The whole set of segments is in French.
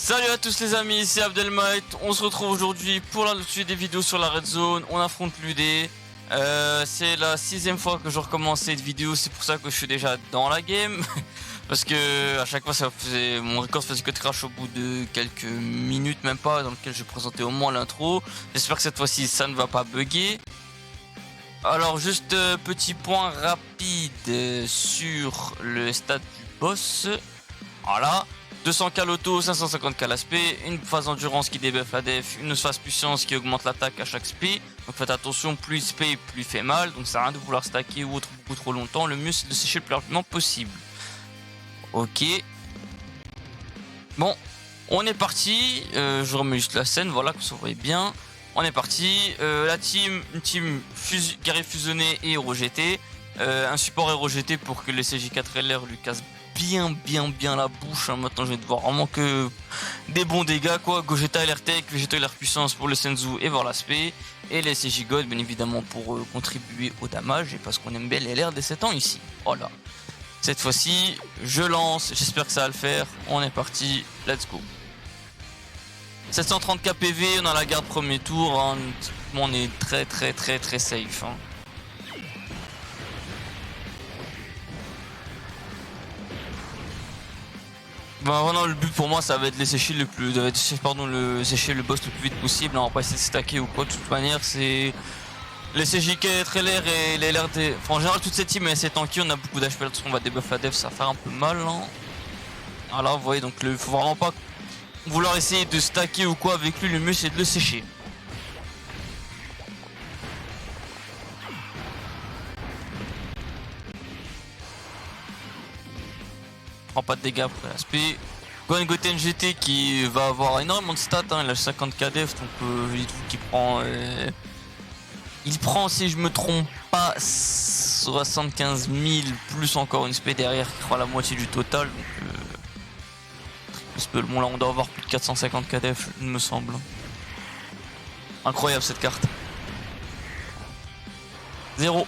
Salut à tous les amis, c'est Abdelmight. On se retrouve aujourd'hui pour la suite des vidéos sur la Red Zone. On affronte l'UD. C'est la 6ème fois que je recommence cette vidéo, c'est pour ça que je suis déjà dans la game. Parce que à chaque fois mon record faisait que de crash au bout de quelques minutes, même pas, dans lequel je présentais au moins l'intro. J'espère que cette fois-ci ça ne va pas bugger. Alors juste petit point rapide sur le stat du boss. Voilà. 200k l'auto, 550k l'aspect, une phase endurance qui débuff la def, une phase puissance qui augmente l'attaque à chaque spé. Donc faites attention, plus il spé, plus il fait mal. Donc ça sert à rien de vouloir stacker ou autre beaucoup trop longtemps. Le mieux c'est de sécher le plus rapidement possible. Ok. Bon, on est parti. Je remets juste la scène, voilà, que vous voyez bien. On est parti. La team, une team guerrier fusionné et Hero GT. Un support Hero GT pour que les CJ4LR lui cassent bien la bouche, hein. Maintenant je vais devoir vraiment que des bons dégâts quoi. Gogeta LR Tech, Vegeta LR puissance pour le Senzu et voir l'aspect, et les CJ God bien évidemment pour contribuer au damage et parce qu'on aime bien les LR des 7 ans ici. Voilà, cette fois-ci je lance, j'espère que ça va le faire. On est parti, let's go. 730k PV, on a la garde premier tour, hein. On est très safe, hein. Bah vraiment le but pour moi ça va être de sécher le sécher le boss le plus vite possible. On va pas essayer de stacker ou quoi. De toute manière c'est les CJK, LR et les LRD. Enfin, en général toute cette team est assez tanky, on a beaucoup d'HP parce qu'on va débuff la def, ça va faire un peu mal, hein. Voilà, vous voyez, donc faut vraiment pas vouloir essayer de stacker ou quoi avec lui, le mieux c'est de le sécher. Prend pas de dégâts après l'aspect. Goten GT qui va avoir énormément de stats, hein. Il a 50k def, donc il trouve qu'il prend il prend, si je me trompe pas, 75 000 plus encore une spé derrière qui fera la moitié du total, donc bon là on doit avoir plus de 450k def il me semble. Incroyable cette carte. 0.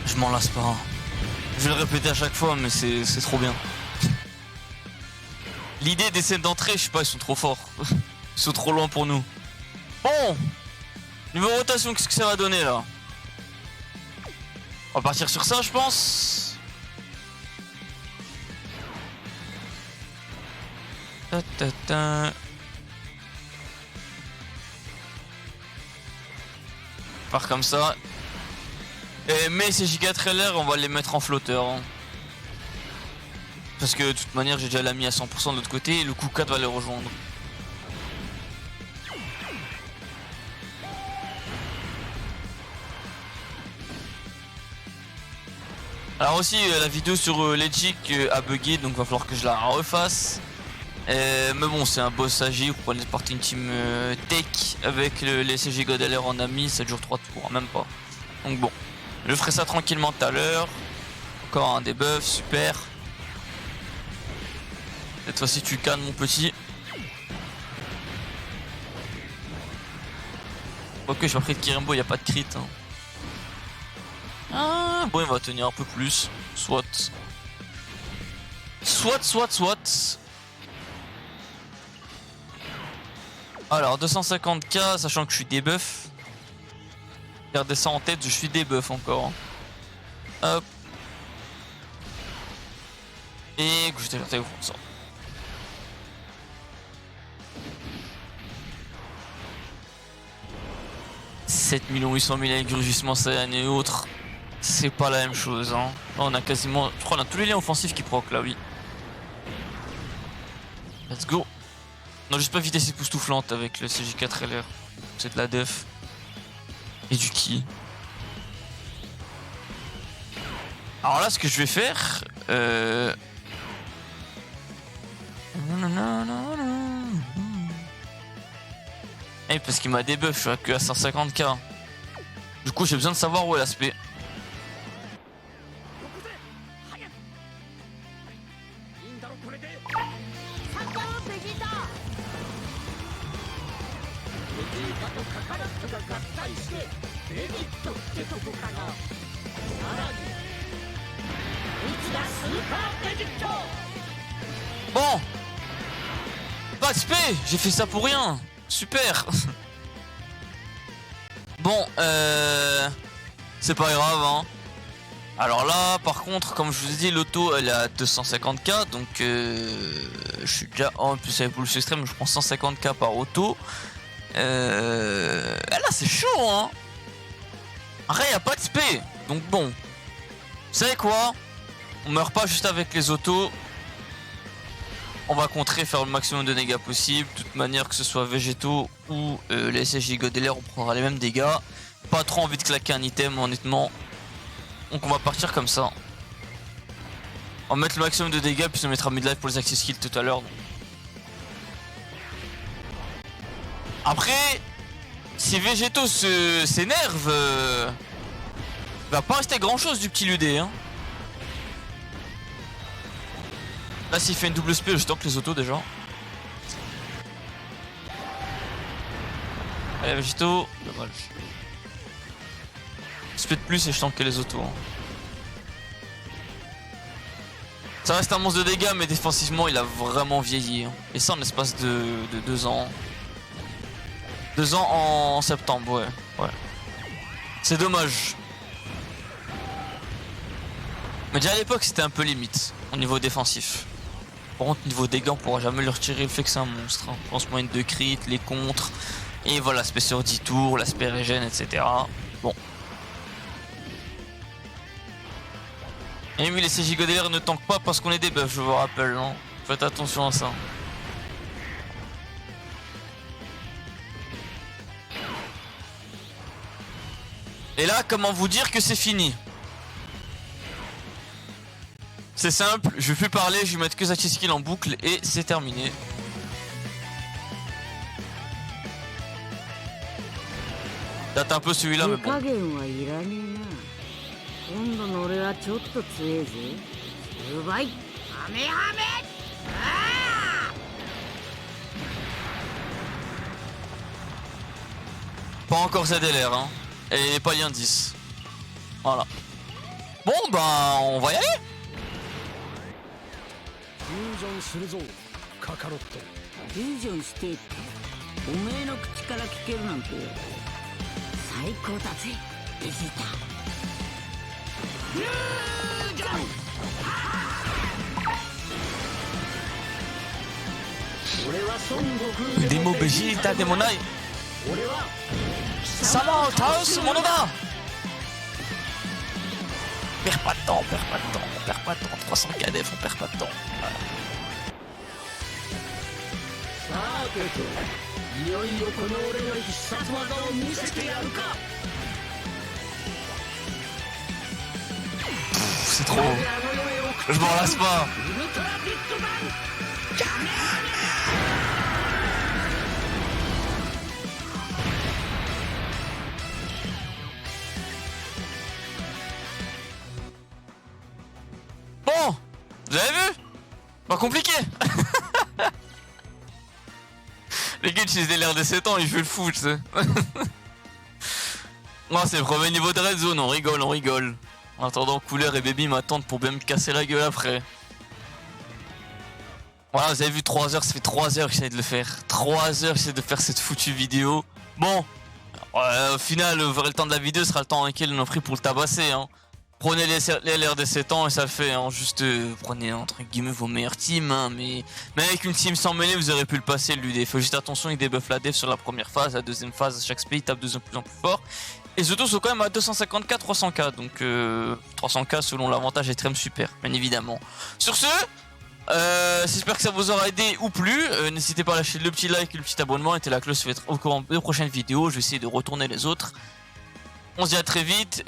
Je m'en lasse pas. Je vais le répéter à chaque fois, mais c'est trop bien. L'idée des scènes d'entrée, je sais pas, ils sont trop forts. Ils sont trop loin pour nous. Bon, niveau rotation, qu'est-ce que ça va donner là? On va partir sur ça, je pense. Part comme ça. Mais ces J4LR, on va les mettre en flotteur, hein. Parce que de toute manière, j'ai déjà la mis à 100% de l'autre côté et le coup 4 va les rejoindre. Alors aussi, la vidéo sur Legic a bugué, donc va falloir que je la refasse. Mais bon, c'est un boss agi, vous prenez partie une team tech avec les CG God LR en ami, ça dure 3 tours, hein, même pas. Donc bon, je ferai ça tranquillement tout à l'heure. Encore un debuff, super. Cette fois-ci tu cannes mon petit. Ok, j'ai pas pris de Kirimbo, il n'y a pas de crit, hein. Ah, bon, il va tenir un peu plus. Soit. Alors 250k, sachant que je suis debuff. Gardez ça en tête, je suis debuff encore. Hop. Et que je t'ai fait au fond de ça. « 7 800 000 avec rugissement Saiyan et autres, c'est pas la même chose, hein. Là, on a quasiment, je crois, on a tous les liens offensifs qui proc là, oui. Let's go. Non, juste pas vitesse époustouflante avec le CJ4LR. C'est de la def. Et du ki. Alors là, ce que je vais faire... Eh, parce qu'il m'a débuff, je suis que à 150k. Du coup, j'ai besoin de savoir où est l'aspect. Bon, pas de spé, j'ai fait ça pour rien. Super. Bon, c'est pas grave, hein. Alors là, par contre, comme je vous ai dit, l'auto elle est à 250k, donc je suis déjà en plus avec Pulse Extreme, je prends 150k par auto. Là, c'est chaud, hein. Après, y a pas de spé, donc bon. Vous savez quoi? On meurt pas juste avec les autos. On va contrer, faire le maximum de dégâts possible. De toute manière, que ce soit végétaux ou les SSJ Godelair, on prendra les mêmes dégâts. Pas trop envie de claquer un item, honnêtement. Donc on va partir comme ça. On va mettre le maximum de dégâts, puis on mettra mid-life pour les access kills tout à l'heure. Après, si végétaux s'énerve, va pas rester grand chose du petit Ludé, hein. Là, s'il fait une double spé, je tank les autos déjà. Allez, végétaux, dommage. Spé de plus et je tank les autos, hein. Ça reste un monstre de dégâts, mais défensivement, il a vraiment vieilli, hein. Et ça en l'espace de 2 ans. 2 ans en septembre, ouais. C'est dommage. Mais déjà à l'époque, c'était un peu limite au niveau défensif. Par contre, niveau dégâts, on pourra jamais le retirer le fait que c'est un monstre, hein. Je pense moyenne de crit, les contres. Et voilà, l'aspect sur 10 tours, l'aspect régène, etc. Bon. Et oui, les CJ Godelair ne tankent pas parce qu'on est des buffs, je vous rappelle, non? Faites attention à ça. Et là, comment vous dire que c'est fini? C'est simple, je vais plus parler, je vais mettre que Zachi Skill en boucle et c'est terminé. Date un peu celui-là, mais bon. Pas encore ZLR, hein. Et pas lien 10. Voilà. Bon, ben, on va y aller. Demo Vegeta Demonai. Sama Taos Monoda. Perds pas de temps, on perd pas de temps. 300 KDF, on perd pas de temps. Voilà. C'est trop. Je m'en lasse pas. Bon, vous avez vu? Pas compliqué. Les gars utilisent des l'air de 7 ans, ils jouent le fou, tu sais. Non, c'est le premier niveau de Red Zone, on rigole. En attendant, Couleur et Baby m'attendent pour bien me casser la gueule après. Voilà, vous avez vu 3 heures, ça fait 3 heures que j'essaie de le faire. 3 heures que j'essaie de faire cette foutue vidéo. Bon, au final, le vrai temps de la vidéo sera le temps dans lequel on a pris pour le tabasser, hein. Prenez les LR de 7 ans et ça le fait, hein. Juste prenez entre guillemets vos meilleures teams, hein. Mais avec une team sans mêlée, vous aurez pu le passer, le UD. Faut juste attention, il débuff la def sur la première phase, la deuxième phase, chaque spé il tape de plus en plus fort. Et les autos sont quand même à 250k, 300k, donc 300k selon l'avantage est très super, bien évidemment. Sur ce, j'espère que ça vous aura aidé ou plu. N'hésitez pas à lâcher le petit like et le petit abonnement, et la cloche va être au courant de prochaines vidéos. Je vais essayer de retourner les autres. On se dit à très vite,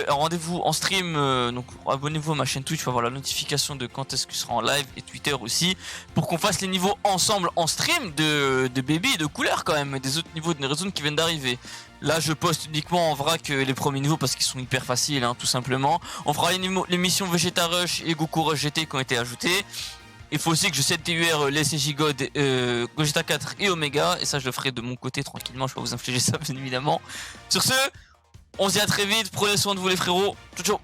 rendez-vous en stream, donc abonnez-vous à ma chaîne Twitch pour avoir la notification de quand est-ce qu'il sera en live, et Twitter aussi, pour qu'on fasse les niveaux ensemble en stream de Baby et de Couleur quand même, des autres niveaux de Red Zone qui viennent d'arriver. Là je poste uniquement en vrac les premiers niveaux parce qu'ils sont hyper faciles, hein, tout simplement. On fera les missions Vegeta Rush et Goku Rush GT qui ont été ajoutées. Il faut aussi que je set TUR les CJ God, Gogeta 4 et Omega. Et ça, je le ferai de mon côté tranquillement. Je vais pas vous infliger ça, bien évidemment. Sur ce, on se dit à très vite. Prenez soin de vous, les frérots. Ciao, ciao.